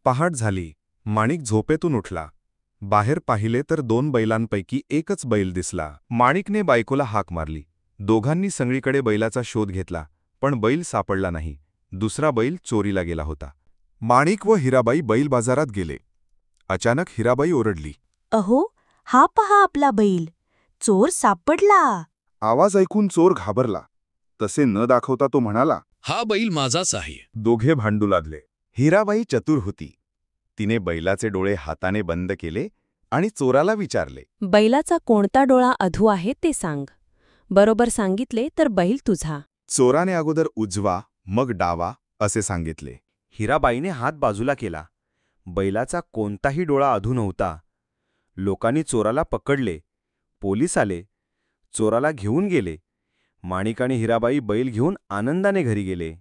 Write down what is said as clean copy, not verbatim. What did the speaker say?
पहाट झाली. माणिक झोपेतून उठला. बाहेर पाहिले तर 2 बैलांपैकी एकच बैल दिसला. माणिकने बायकोला हाक मारली. दोघांनी सगळीकडे बैलाचा शोध घेतला, पण बैल सापडला नाही. दुसरा बैल चोरीला गेला होता. माणिक व हिराबाई बैल बाजारात गेले. अचानक हिराबाई ओरडली. अहो, हा पहा आपला बैल. चोर सापडला. आवाज ऐकून चोर घाबरला. तसे न दाखवता तो म्हणाला, हा बैल माझाच आहे. दोघे भांडू लागले. हिराबाई चतुर होती. तिने बैलाचे डोळे हाताने बंद केले आणि चोराला विचारले. बैलाचा कोणता डोळा अधू आहे ते सांग. बरोबर सांगितले तर बैल तुझा. चोराने अगोदर उजवा मग डावा असे सांगितले. हिराबाईने हात बाजूला केला. बैलाचा कोणताही डोळा अधू नव्हता. लोकांनी चोराला पकडले. पोलीस आले. चोराला घेऊन गेले. माणिक आणि हिराबाई बैल घेऊन आनंदाने घरी गेले.